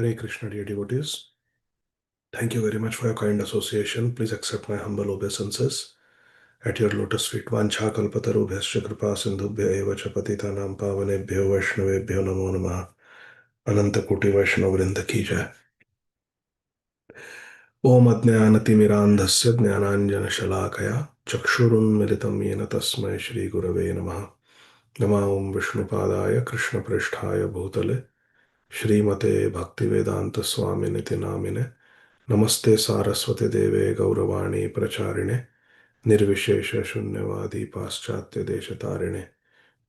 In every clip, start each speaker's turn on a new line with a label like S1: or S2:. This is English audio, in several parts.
S1: Hare Krishna, dear devotees. Thank you very much for your kind association. Please accept my humble obeisances at your lotus feet. Vancha kalpatarubhyascha kripa sindhubhya eva cha patitanam pavanebhyo vaishnavebhyo namo namah. Ananta koti vaishnava vrinda ki jai. Om ajnanatimirandhasya jnananjana shalakaya chakshurunmilitam yena tasmai shri gurave namah. Nama om Vishnupadaya Krishna Prishthaya Bhutale Shrimate Bhaktivedanta Swaminiti Namine Namaste Saraswati Deve Gauravani Pracharine Nirvishesha Shunyavadi Paschatya Deshatarine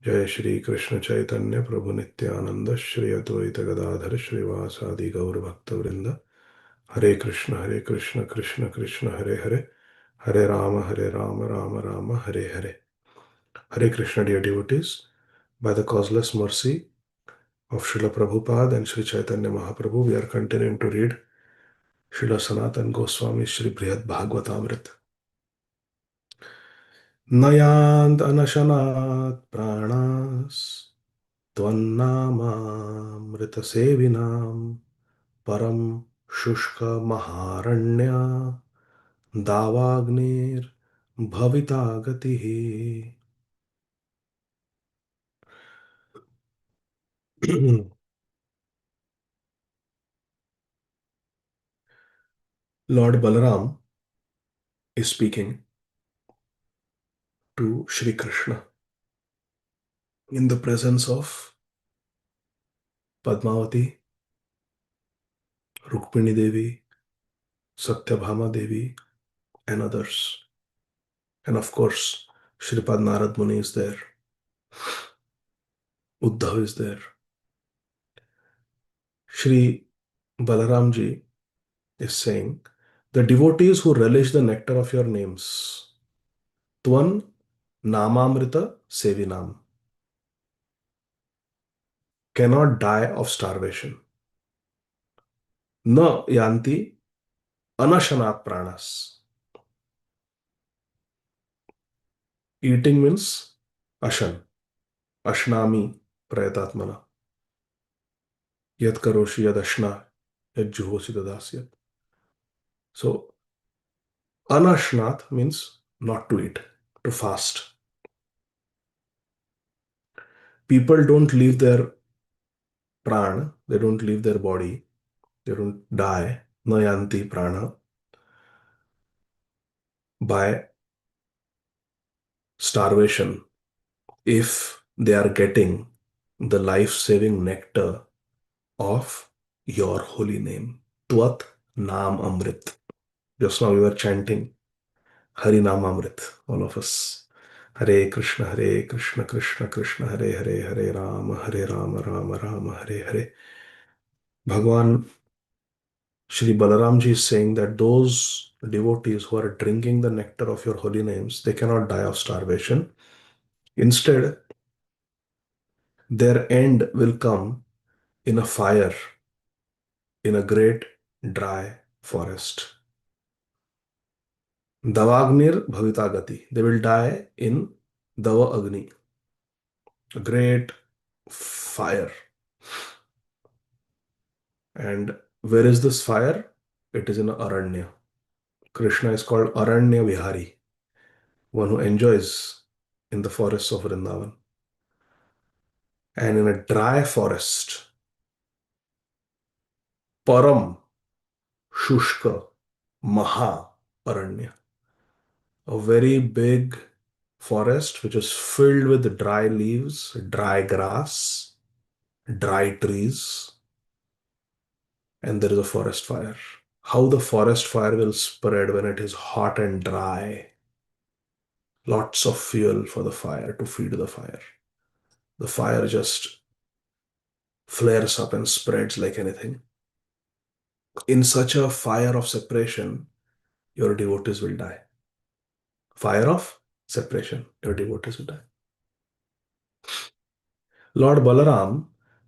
S1: Jai Shri Krishna Chaitanya Prabhu Nityananda Shri Advaita Gadadhar Srivasadi Gaur Bhakta Vrinda Hare Krishna Krishna Krishna Hare Hare Hare Rama Rama Rama Hare Hare. Hare Krishna, dear devotees. By the causeless mercy of Srila Prabhupada and Sri Chaitanya Mahaprabhu, we are continuing to read Srila Sanatan Goswami Sri Brhad Bhagavatamrta. Nayant anashanat pranas tvannamamrita sevinam param shushka maharanya davagnir bhavita gatihi. Lord Balaram is speaking to Sri Krishna in the presence of Padmavati, Rukmini Devi, Satyabhama Devi, and others. And of course, Shripad Narad Muni is there, Uddhav is there. Shri Balaramji is saying, the devotees who relish the nectar of your names, Twan Namamrita Sevinam, cannot die of starvation. Na yanti anashanat pranas. Eating means ashan. Ashnami prayatatmana. Yad karoshi yad ashna yad juhosi tadasyat. So, anashnat means not to eat, to fast. People don't leave their prana, they don't leave their body, they don't die, nayanti prana, by starvation if they are getting the life-saving nectar of your holy name. Twat Nam Amrit. Just now we were chanting Hari Nam Amrit, all of us. Hare Krishna, Krishna Krishna, Hare Hare, Hare Rama, Rama Rama, Hare Hare. Bhagwan Shri Balaramji is saying that those devotees who are drinking the nectar of your holy names, they cannot die of starvation. Instead, their end will come in a fire in a great dry forest. Davagnir Bhavitagati. They will die in Dava Agni, a great fire. And where is this fire? It is in Aranya. Krishna is called Aranya Vihari, one who enjoys in the forests of Vrindavan. And in a dry forest, Param Shushka Maha Aranya, a very big forest which is filled with dry leaves, dry grass, dry trees, and there is a forest fire. How the forest fire will spread when it is hot and dry. Lots of fuel for the fire to feed the fire. The fire just flares up and spreads like anything. In such a fire of separation, your devotees will die. Fire of separation, your devotees will die. Lord Balaram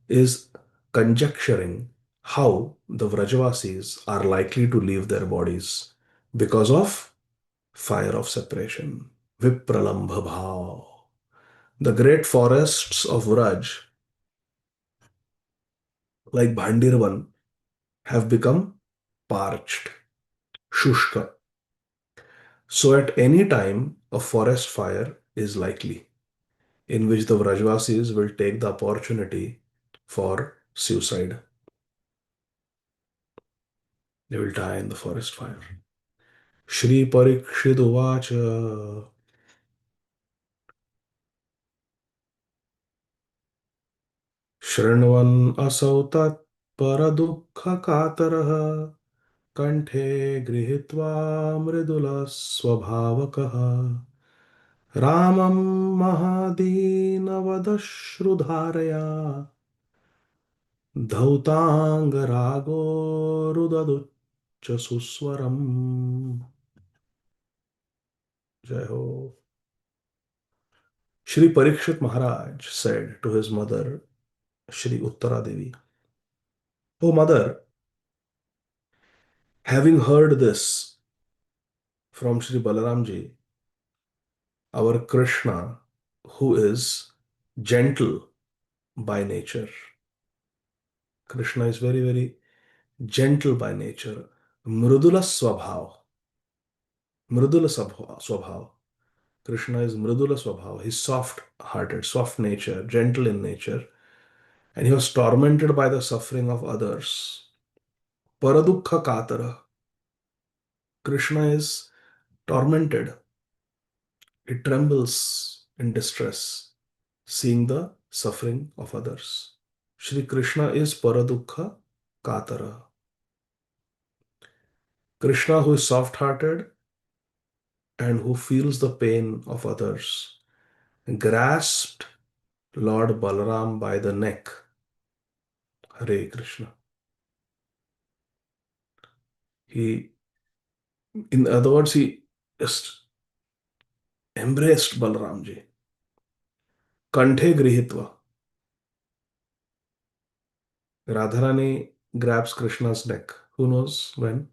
S1: is conjecturing how the Vrajavasis are likely to leave their bodies because of fire of separation. Vipralambha bhav. The great forests of Vraj, like Bhandirvan, have become parched, shushka. So at any time, a forest fire is likely, in which the Vrajvasis will take the opportunity for suicide. They will die in the forest fire. Shri Parikshit Uvacha Shranvan asau tat paradukha katarah कंठे गृहीत्वा मृदुला स्वभावकः रामं महादीनवदश्रुधारया धौतांगरागोरुददुच्च सुस्वरम्. जय हो. Shri Parikshit Maharaj said to his mother, Shri Uttara Devi, "O mother, having heard this from Shri Balaramji, our Krishna, who is gentle by nature, Krishna is very, very gentle by nature, Mrudula Swabhav, Mrudula Swabhav. Krishna is Mrudula Swabhav. He's soft hearted, soft nature, gentle in nature, and he was tormented by the suffering of others. Paradukha Katara. Krishna is tormented. It trembles in distress, seeing the suffering of others. Shri Krishna is Paradukha Katara. Krishna, who is soft hearted and who feels the pain of others, grasped Lord Balaram by the neck. Hare Krishna. He, in other words, he just embraced Balaramji. Kanthe grihitva. Radharani grabs Krishna's neck. Who knows when?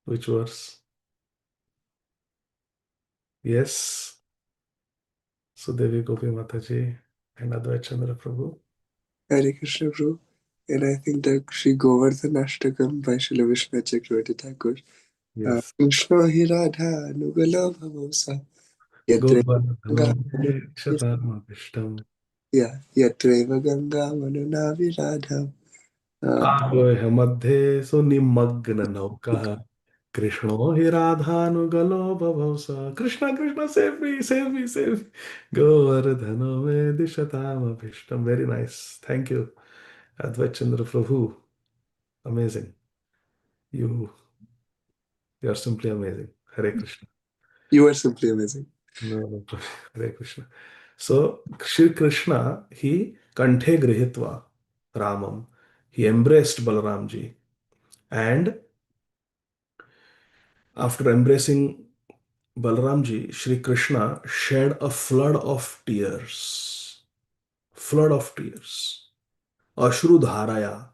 S1: Which verse? Yes. Sudevi Gopi Mataji and Advait Chandra Prabhu.
S2: Hare Krishna, Prabhu. And I think that Sri Govardhan Ashtakam by Srila Vishnu Chakravarti Thakur.
S1: Yes.
S2: Krishna hi Radha Nugala Bhavamsa. Yatre Ganga
S1: Govardhanam Kshatam.
S2: Yatreva Ganga Mananavi Radha.
S1: Avoh madhe sunimagna naukah. Krishna hi Radhanugalo Bhavamsa. Krishna, Krishna, save me, save me, save me. Govardhano me dishatam abhishtam. Very nice. Thank you, Advait Chandra Prabhu. Amazing. You, you are simply amazing. Hare Krishna.
S2: You are simply amazing.
S1: No, no, Hare Krishna. So, Shri Krishna, he kanthe grihitva Ramam. He embraced Balaramji. And after embracing Balaramji, Shri Krishna shed a flood of tears. Flood of tears. Ashru dharaya.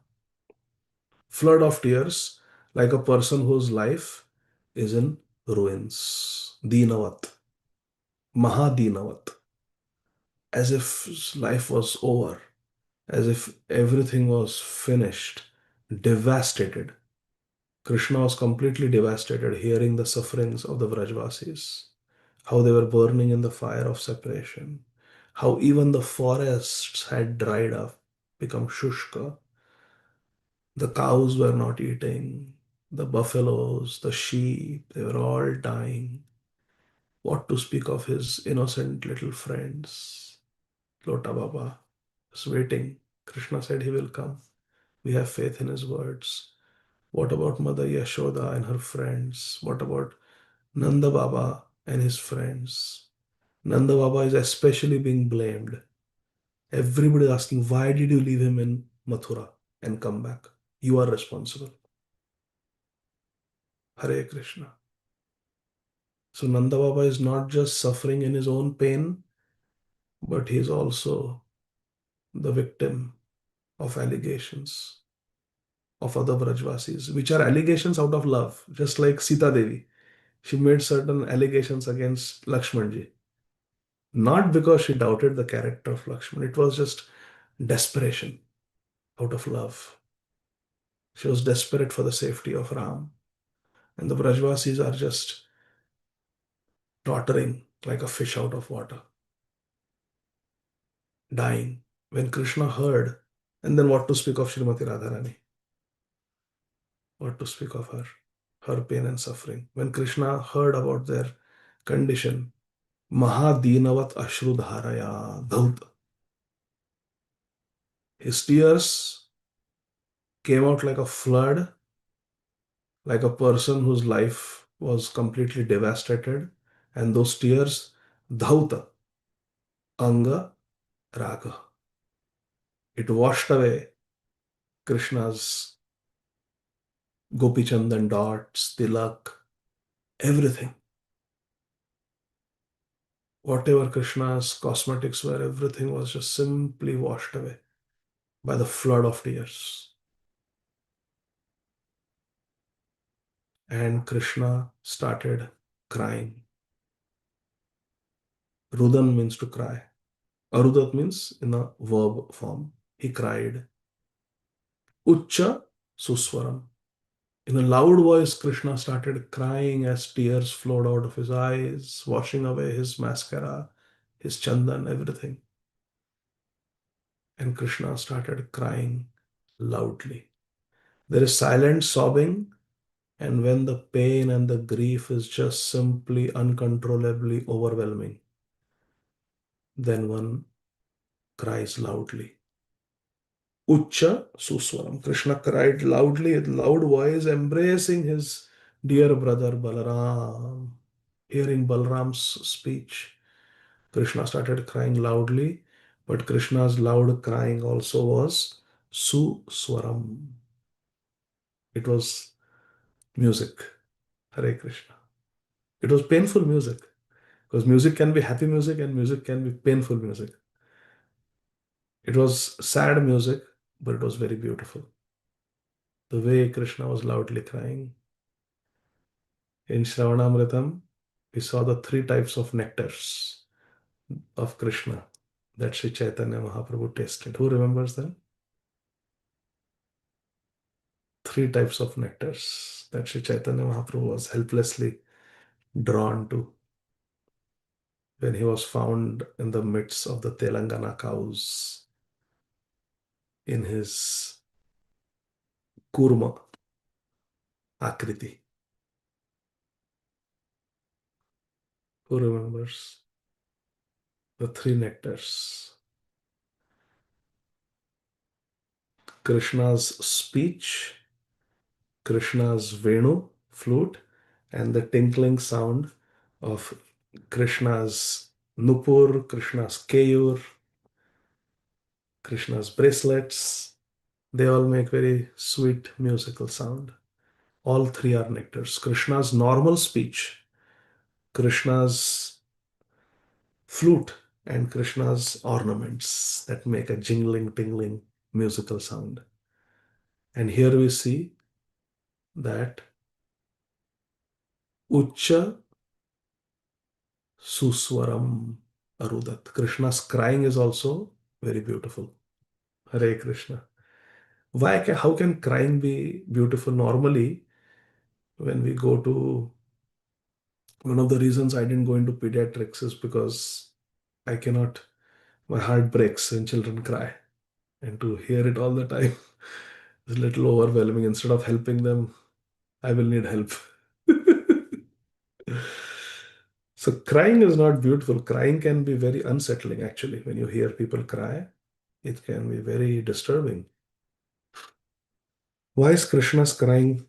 S1: Flood of tears, like a person whose life is in ruins. Dinavat. Mahadinavat. As if life was over, as if everything was finished, devastated. Krishna was completely devastated hearing the sufferings of the Vrajvasis, how they were burning in the fire of separation, how even the forests had dried up, become shushka. The cows were not eating, the buffaloes, the sheep, they were all dying. What to speak of his innocent little friends? Lota Baba is waiting. Krishna said he will come. We have faith in his words. What about Mother Yashoda and her friends? What about Nanda Baba and his friends? Nanda Baba is especially being blamed. Everybody is asking, why did you leave him in Mathura and come back? You are responsible. Hare Krishna. So Nanda Baba is not just suffering in his own pain, but he is also the victim of allegations of other Brajvasis, which are allegations out of love, just like Sita Devi. She made certain allegations against Lakshmanji, not because she doubted the character of Lakshman. It was just desperation out of love. She was desperate for the safety of Ram. And the Brajvasis are just tottering like a fish out of water, dying. When Krishna heard, and then what to speak of Srimati Radharani? What to speak of her pain and suffering? When Krishna heard about their condition, Mahadinavat Ashrudharaya Dhaut. His tears came out like a flood, like a person whose life was completely devastated, and those tears, Dhauta, Anga, Raga. It washed away Krishna's Gopi Chandan dots, tilak, everything. Whatever Krishna's cosmetics were, everything was just simply washed away by the flood of tears. And Krishna started crying. Rudan means to cry. Arudat means in a verb form. He cried. Ucha Suswaram. In a loud voice, Krishna started crying as tears flowed out of his eyes, washing away his mascara, his chandan, everything. And Krishna started crying loudly. There is silent sobbing, and when the pain and the grief is just simply uncontrollably overwhelming, then one cries loudly. Ucha Suswaram. Krishna cried loudly with loud voice, embracing his dear brother Balaram. Hearing Balaram's speech, Krishna started crying loudly, but Krishna's loud crying also was Suswaram. It was music. Hare Krishna. It was painful music because music can be happy music and music can be painful music. It was sad music, but it was very beautiful. The way Krishna was loudly crying. In Shravanamritam, we saw the three types of nectars of Krishna that Sri Chaitanya Mahaprabhu tasted. Who remembers them? Three types of nectars that Sri Chaitanya Mahaprabhu was helplessly drawn to when he was found in the midst of the Telangana cows in his kurma akriti. Who remembers the three nectars? Krishna's speech, Krishna's Venu, flute, and the tinkling sound of Krishna's Nupur, Krishna's Keyur, Krishna's bracelets. They all make very sweet musical sound. All three are nectars. Krishna's normal speech, Krishna's flute, and Krishna's ornaments that make a jingling, tingling musical sound. And here we see that Ucha Suswaram Arudat. Krishna's crying is also very beautiful. Hare Krishna. How can crying be beautiful? Normally, when we go to one of the reasons I didn't go into pediatrics is because I cannot, my heart breaks when children cry. And to hear it all the time is a little overwhelming. Instead of helping them, I will need help. So, crying is not beautiful. Crying can be very unsettling, actually. When you hear people cry, it can be very disturbing. Why is Krishna's crying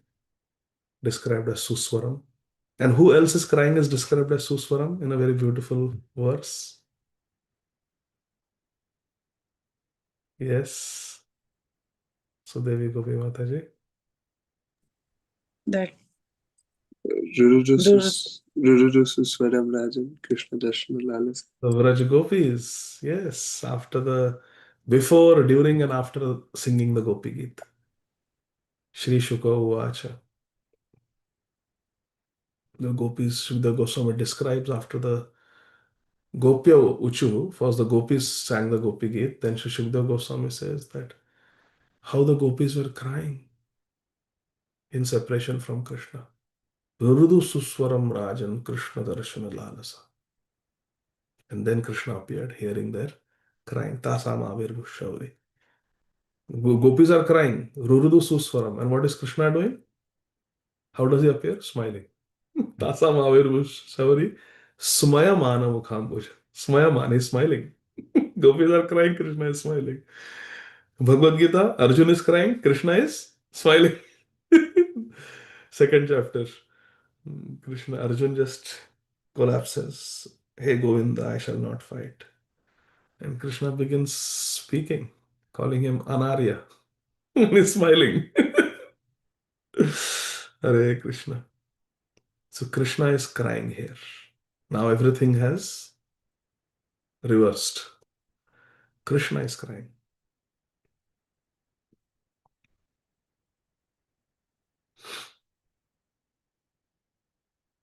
S1: described as Suswaram? And who else is crying is described as Suswaram in a very beautiful verse? Yes. So Devi Gopi Mataji.
S3: That
S2: Rurusu Swaram Rajan Krishna Darshana Lalas.
S1: The Vraj Gopis. Yes. Before, during, and after singing the Gopi Geet. Shri Shuka Uvacha. The Gopis, Sukadeva Goswami describes after the Gopya Uchu, first the Gopis sang the Gopi Geet, then Shri Sukadeva Goswami says that how the Gopis were crying. in separation from Krishna. Rudu Suswaram Rajan Krishna Darshana Lalasa. And then Krishna appeared, hearing their crying. Tasam Avirvu Shauri. Gopis are crying. Rurudu Suswaram. And what is Krishna doing? How does he appear? Smiling. Tasam Avirvu Shauri. Smaya Mana Mukhambuja. Smaya Mana is smiling. Gopis are crying, Krishna is smiling. Bhagavad Gita, Arjun is crying, Krishna is smiling. Second chapter. Krishna, Arjun just collapses. Hey Govinda, I shall not fight. And Krishna begins speaking, calling him Anarya. He's smiling. Hare Krishna. So Krishna is crying here. Now everything has reversed. Krishna is crying.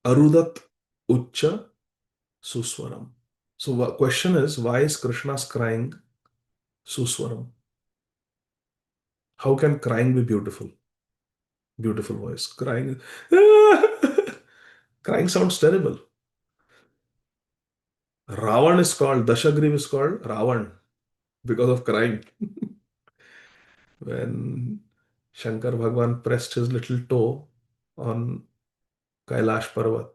S1: Arudat Ucha Suswaram. So the question is, why is Krishna's crying Suswaram? How can crying be beautiful? Beautiful voice. Crying. Crying sounds terrible. Ravan is called, Dashagriv is called Ravan because of crying. When Shankar Bhagwan pressed his little toe on Kailash Parvat,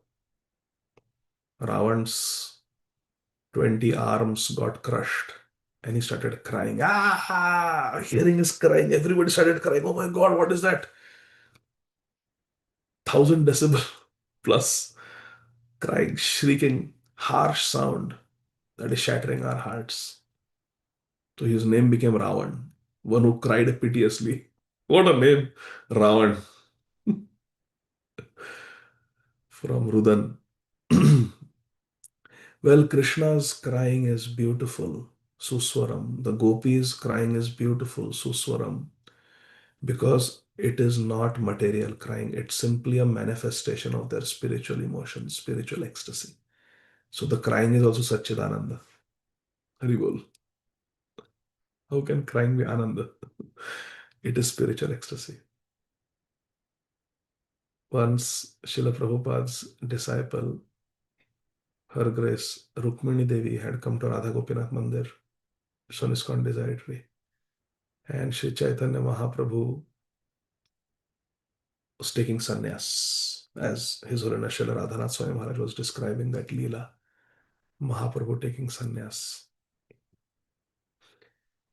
S1: Ravan's 20 arms got crushed and he started crying. Ah! Hearing his crying, everybody started crying. Oh my God, what is that? 1,000 decibel plus crying, shrieking, harsh sound that is shattering our hearts. So his name became Ravan, one who cried piteously. What a name, Ravan from Rudan. Well, Krishna's crying is beautiful, Suswaram. The gopis' crying is beautiful, Suswaram, because it is not material crying. It's simply a manifestation of their spiritual emotions, spiritual ecstasy. So the crying is also Satchidananda. Haribol. How can crying be Ananda? It is spiritual ecstasy. Once Srila Prabhupada's disciple, Her Grace Rukmini Devi, had come to Radha Gopinath Mandir, Soniskan Desiratory, and Sri Chaitanya Mahaprabhu was taking sannyas. As His Holiness Srila Radhanath Swami Maharaj was describing that Leela, Mahaprabhu taking sannyas.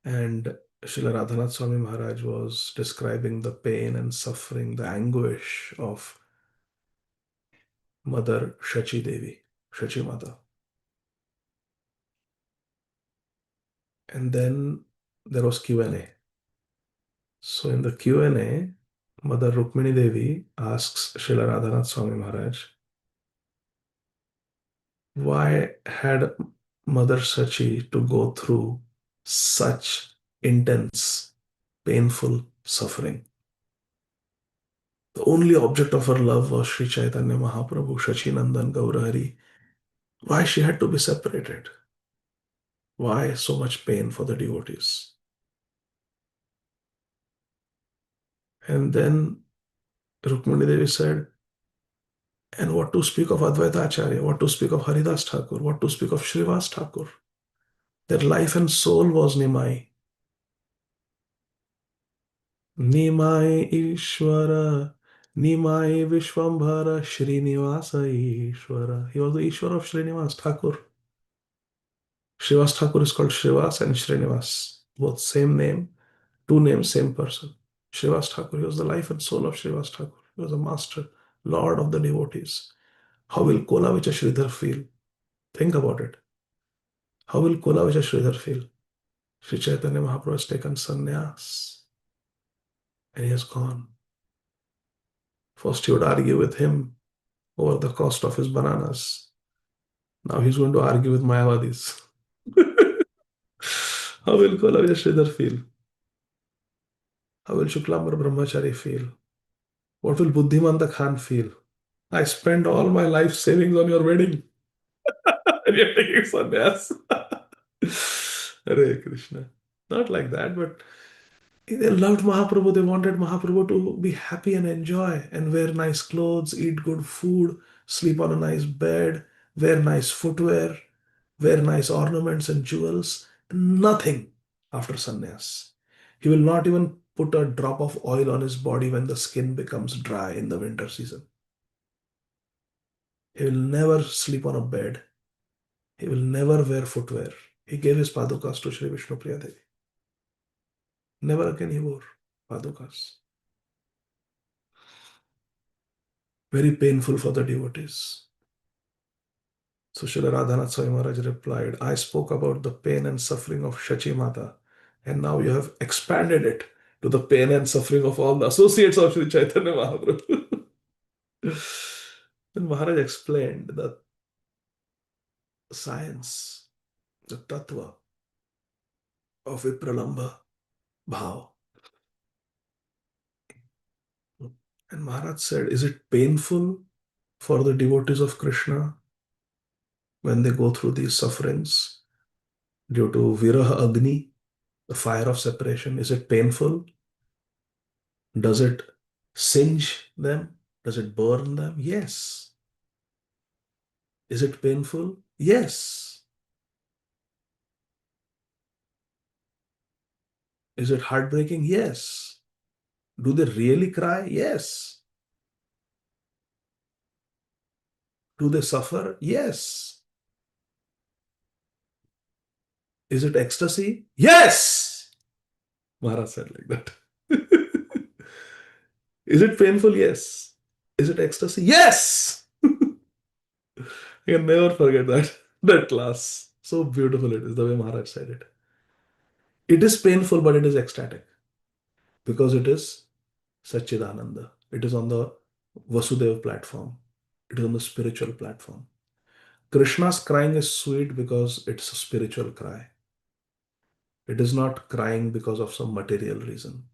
S1: And Srila Radhanath Swami Maharaj was describing the pain and suffering, the anguish of Mother Shachi Devi, Shachi Mata. And then there was Q&A. So in the Q&A, Mother Rukmini Devi asks Srila Radhanath Swami Maharaj, why had Mother Sachi to go through such intense, painful suffering? The only object of her love was Sri Chaitanya Mahaprabhu, Shachi Nandan Gaurahari. Why she had to be separated? Why so much pain for the devotees? And then Rukmini Devi said, and what to speak of Advaita Acharya, what to speak of Haridas Thakur, what to speak of Srivas Thakur? Their life and soul was Nimai. Nimai Ishwara, Nimai Vishwambhara, Srinivasa Ishwara. He was the Ishwara of Srinivas Thakur. Srivas Thakur is called Srivas and Srinivas. Both same name, two names, same person. Srivas Thakur, he was the life and soul of Srivas Thakur. He was a master, lord of the devotees. How will Kolavicha Sridhar feel? Think about it. How will Kolavicha Sridhar feel? Sri Chaitanya Mahaprabhu has taken sannyas and he has gone. First, he would argue with him over the cost of his bananas. Now he's going to argue with Mayavadis. How will Kolavicha Sridhar feel? How will Shuklambar Brahmachari feel? What will Buddhimanta Khan feel? I spent all my life savings on your wedding. And you're taking sannyas. Hare Krishna. Not like that, but They loved Mahaprabhu. They wanted Mahaprabhu to be happy and enjoy and wear nice clothes, eat good food, sleep on a nice bed, wear nice footwear, wear nice ornaments and jewels. Nothing after sannyas. He will not even put a drop of oil on his body when the skin becomes dry in the winter season. He will never sleep on a bed. He will never wear footwear. He gave his padukas to Sri Vishnu Priya Devi. Never again he wore padukas. Very painful for the devotees. So Srila Radhanath Swami Maharaj replied, I spoke about the pain and suffering of Shachi Mata, and now you have expanded it to the pain and suffering of all the associates of Sri Chaitanya Mahaprabhu. Then Maharaj explained the science, the tattva of Vipralambha Bhav. And Maharaj said, is it painful for the devotees of Krishna when they go through these sufferings due to Viraha Agni, the fire of separation? Is it painful? Does it singe them? Does it burn them? Yes. Is it painful? Yes. Is it heartbreaking? Yes. Do they really cry? Yes. Do they suffer? Yes. Is it ecstasy? Yes. Maharaj said like that. Is it painful? Yes. Is it ecstasy? Yes. I can never forget that. That class. So beautiful it is, the way Maharaj said it. It is painful, but it is ecstatic because it is Satchidananda. It is on the Vasudeva platform. It is on the spiritual platform. Krishna's crying is sweet because it's a spiritual cry. It is not crying because of some material reason.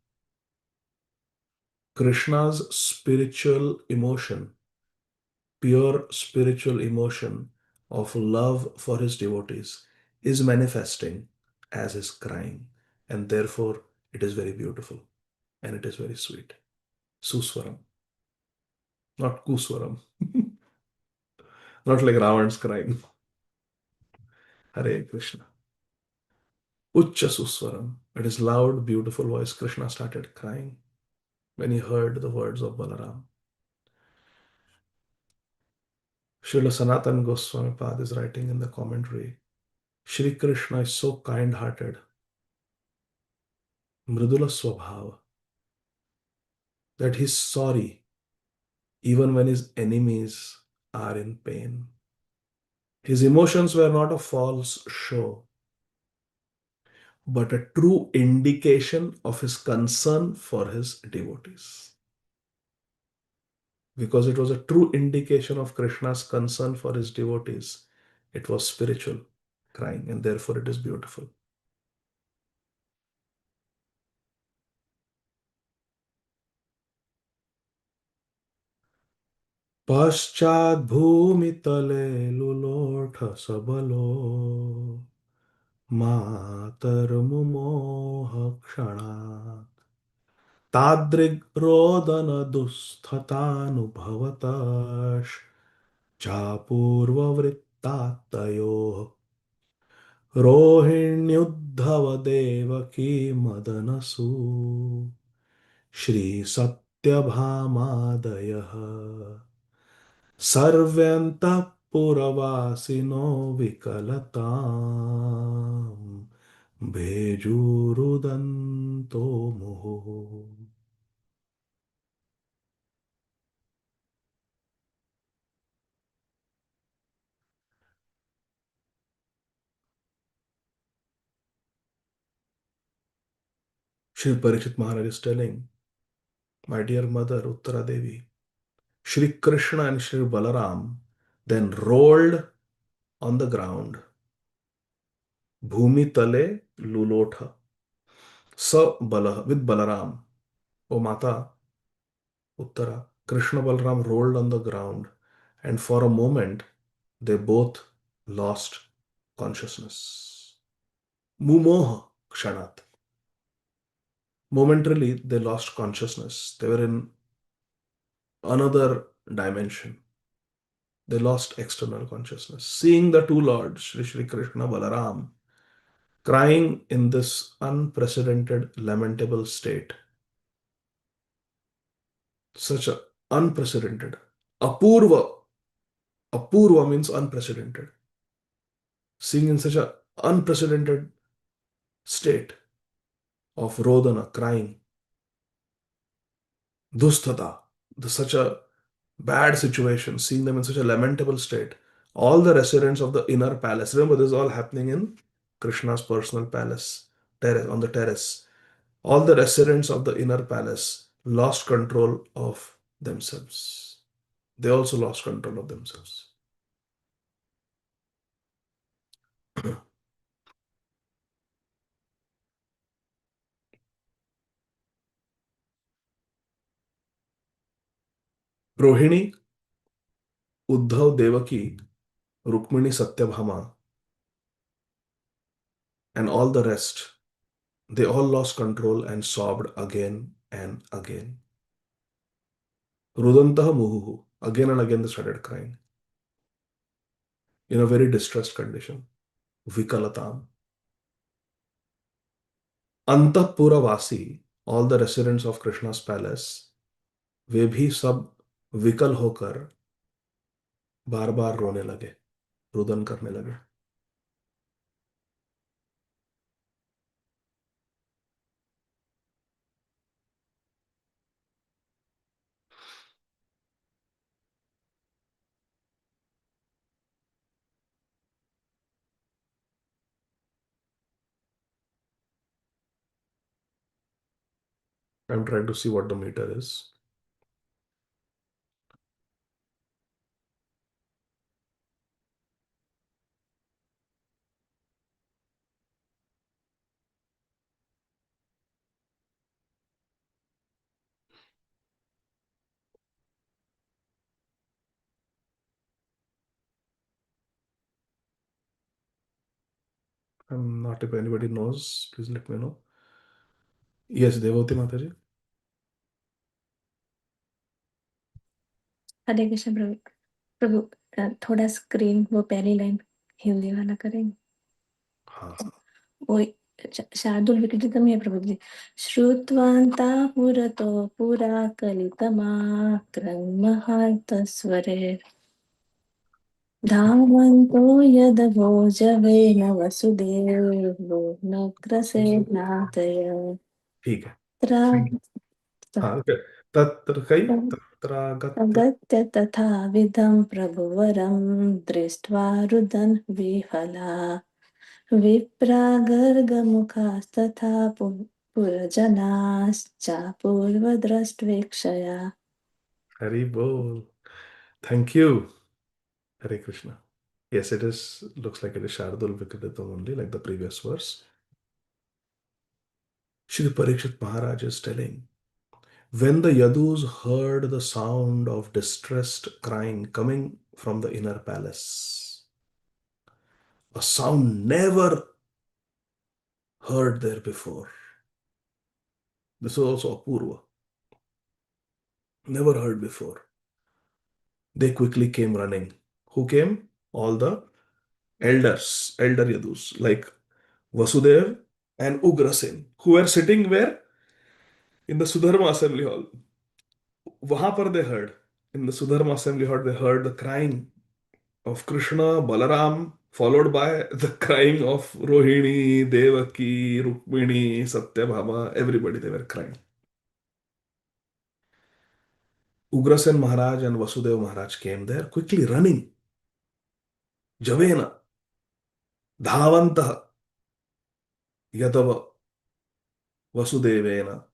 S1: Krishna's spiritual emotion, pure spiritual emotion of love for his devotees, is manifesting as his crying, and therefore it is very beautiful and it is very sweet. Suswaram, not Kuswaram, not like Ravan's crying. Hare Krishna. Ucha Suswaram. It is loud, beautiful voice. Krishna started crying when he heard the words of Balaram. Srila Sanatan Goswami Pad is writing in the commentary, Shri Krishna is so kind-hearted, mridula swabhava, that he's sorry even when his enemies are in pain. His emotions were not a false show, but a true indication of his concern for his devotees. Because it was a true indication of Krishna's concern for his devotees, it was spiritual crying, and therefore it is beautiful. पश्चाद्भूमितले लुलोठ सबलो मातर्मुमोह क्षणात् चापूर्ववृत्तात्तयोः रोहिण्युद्धव Devaki मदनसु श्रीसत्यभामादयः सर्व्यन्तःपुरवासिनो विकलतां भेजुरुदन्तो मुहुः. Shri Parikshit Maharaj is telling, my dear mother Uttara Devi, Shri Krishna and Shri Balaram then rolled on the ground. Bhumi tale lulotha. Sa Balah with Balaram. O Mata Uttara, Krishna Balaram rolled on the ground, and for a moment they both lost consciousness. Mumoha Kshanat. Momentarily, they lost consciousness. They were in another dimension. They lost external consciousness. Seeing the two lords, Shri Krishna, Balaram, crying in this unprecedented, lamentable state, such a unprecedented, apurva, apurva means unprecedented. Seeing in such a unprecedented state of rodana, crying, dusthata, such a bad situation, seeing them in such a lamentable state. All the residents of the inner palace, remember this is all happening in Krishna's personal palace, terrace, on the terrace. All the residents of the inner palace lost control of themselves. They also lost control of themselves. Rohini, Uddhav, Devaki, Rukmini, Satyabhama, and all the rest, they all lost control and sobbed again and again. Rudantaha Muhuhu, again and again they started crying in a very distressed condition. Vikalatam. Antapura all the residents of Krishna's palace, वे भी सब विकल होकर बार बार रोने लगे, रुदन करने लगे. I'm trying to see what the meter is. I'm not, if anybody knows, please let me know. Yes, Devoti Mataji.
S3: हरे कृष्ण प्रभु प्रभु थोड़ा स्क्रीन वो पहली लाइन हिंदी वाला करेंगे.
S1: हाँ.
S3: वो शार्दुल विकृतम है प्रभु जी. श्रुत्वान्ता पुरतो पुरा कलितमाक्रन्महार्तस्वरे धावन्तो यदभोजवेन वसुदेवो नग्रसेनातय
S1: ठीक है.
S3: त्र
S1: हाँ, okay. तत्र कई तत्रागत.
S3: अगत्य तथाविधं प्रभुवरं दृष्ट्वा रुदन् विफला विप्रागर्गमुखास्तथा पुरजनाश्चापूर्वद्रष्ट्वेक्षया.
S1: Hari Bol. Thank you. Hare Krishna. Yes, it is. Looks like it is Shardul Vikritam only, like the previous verse. Shri Parikshit Maharaj is telling, when the Yadus heard the sound of distressed crying coming from the inner palace, a sound never heard there before. This is also Apurva. Never heard before. They quickly came running. Who came? All the elders, elder Yadus, like Vasudev and Ugrasen, who were sitting where? In the Sudharma assembly hall. Wahan par they heard. In the Sudharma assembly hall, they heard the crying of Krishna, Balaram, followed by the crying of Rohini, Devaki, Rukmini, Satyabhama, everybody, they were crying. Ugrasen Maharaj and Vasudev Maharaj came there, quickly running. Javena, Dhavantah, Yadava, Vasudevena,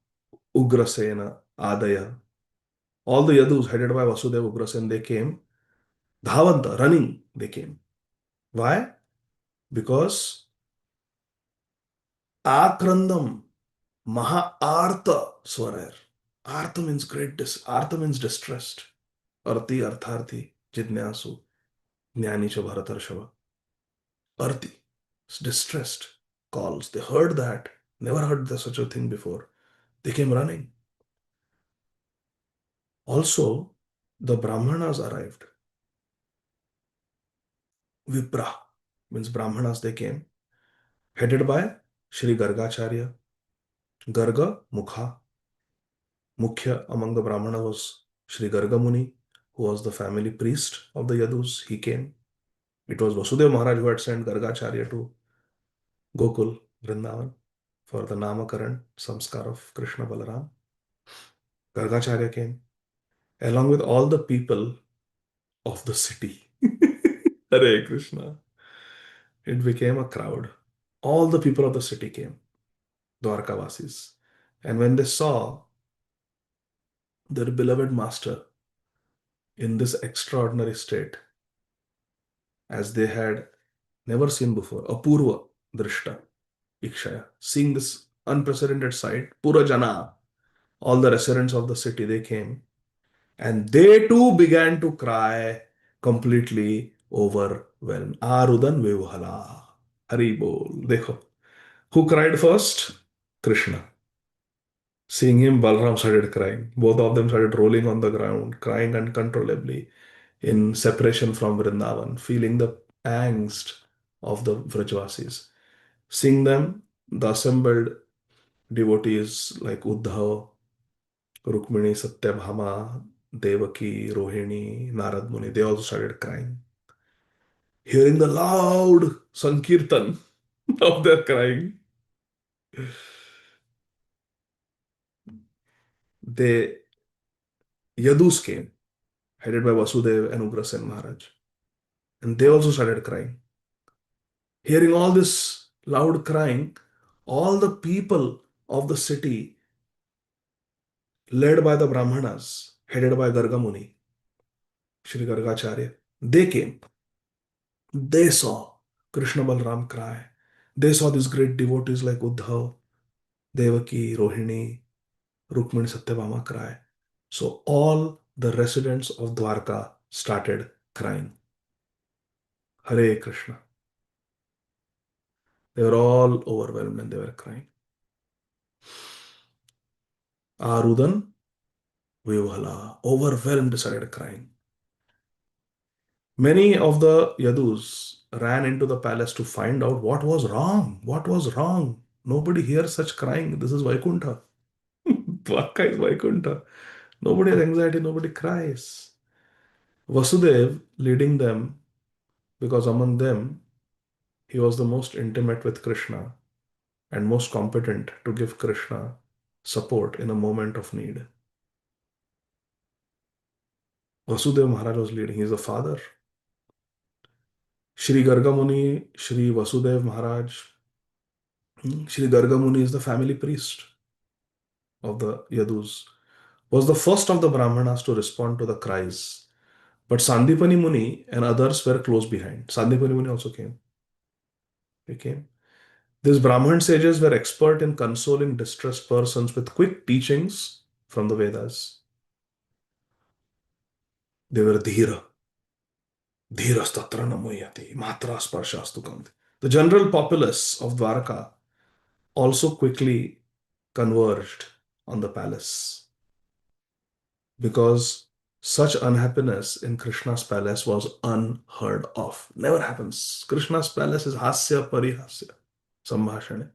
S1: Ugrasena, Adaya. All the Yadus headed by Vasudeva Ugrasen, they came. Dhavanta, running, they came. Why? Because Akrandam, Maha Artha Swarar. Artha means Artha means distressed. Arti, Artharthi, Jidnyasu, Jnani cha Bharatarshava. Arti, distressed calls. They heard that. Never heard such a thing before. They came running. Also, the Brahmanas arrived. Vipra means Brahmanas, they came, headed by Sri Gargacharya. Garga Mukha. Mukhya among the Brahmana was Sri Garga Muni, who was the family priest of the Yadus. He came. It was Vasudev Maharaj who had sent Gargacharya to Gokul, Vrindavan, for the Namakaran Samskar of Krishna Balaram. Gargacharya came, along with all the people of the city. Hare Krishna. It became a crowd. All the people of the city came, Dwarkavasis. And when they saw their beloved master in this extraordinary state, as they had never seen before, Apurva Drishta, Ikshaya, seeing this unprecedented sight, Purajana, all the residents of the city, they came and they too began to cry, completely overwhelmed. Arudan Vivhala. Hari Bol. Dekho. Who cried first? Krishna. Seeing him, Balaram started crying. Both of them started rolling on the ground, crying uncontrollably in separation from Vrindavan, feeling the angst of the Vrajvasis. Seeing them, the assembled devotees like Uddhav, Rukmini, Satyabhama, Devaki, Rohini, Narad Muni, they also started crying. Hearing the loud Sankirtan of their crying, the Yadus came, headed by Vasudev and Ugrasen Maharaj, and they also started crying. Hearing all this loud crying, all the people of the city, led by the Brahmanas, headed by Gargamuni, Shri Gargacharya, they came. They saw Krishna Balram cry. They saw these great devotees like Uddhav, Devaki, Rohini, Rukmini, Satyabhama cry. So all the residents of Dwarka started crying. Hare Krishna. They were all overwhelmed and they were crying. Arudan Vivhala, overwhelmed, started crying. Many of the Yadus ran into the palace to find out what was wrong. What was wrong? Nobody hears such crying. This is Vaikuntha. Dwarka is Vaikuntha. Nobody has anxiety, nobody cries. Vasudev leading them, because among them he was the most intimate with Krishna and most competent to give Krishna support in a moment of need. Vasudev Maharaj was leading, he is the father. Shri Gargamuni, Shri Vasudev Maharaj, Shri Gargamuni is the family priest of the Yadus, was the first of the Brahmanas to respond to the cries. But Sandipani Muni and others were close behind. Sandipani Muni also came. He came. These Brahman sages were expert in consoling distressed persons with quick teachings from the Vedas. They were dhira. Dhirastatra namuyati. Matra sparshastu kanti. The general populace of Dwarka also quickly converged on the palace, because such unhappiness in Krishna's palace was unheard of. Never happens. Krishna's palace is hasya parihasya. Sambhashane.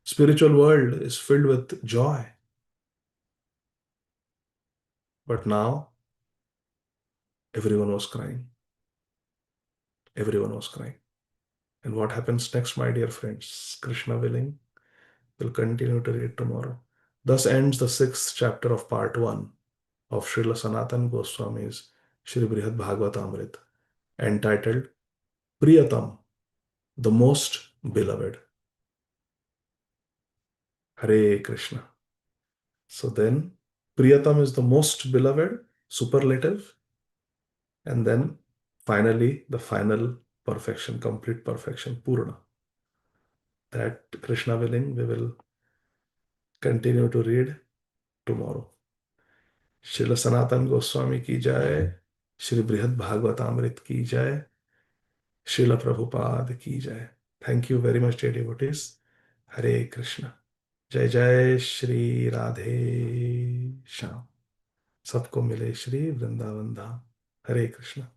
S1: Spiritual world is filled with joy. But now everyone was crying. Everyone was crying. And what happens next, my dear friends? Krishna willing, we'll continue to read tomorrow. Thus ends the 6th chapter of part 1 of Srila Sanatan Goswami's Sri Brihad Bhagavatamrta, entitled Priyatam, the most beloved. Hare Krishna. So then, Priyatam is the most beloved, superlative, and then finally the final perfection, complete perfection, Purna. That, Krishna willing, we will continue to read tomorrow. Srila Sanatan Goswami ki jai, Shri Brihad Bhagavatamrita ki jai, Srila Prabhupada ki jai. Thank you very much, dear devotees. Hare Krishna. जय जय श्री राधे श्याम। सबको मिले श्री वृंदावन धाम। हरे कृष्ण।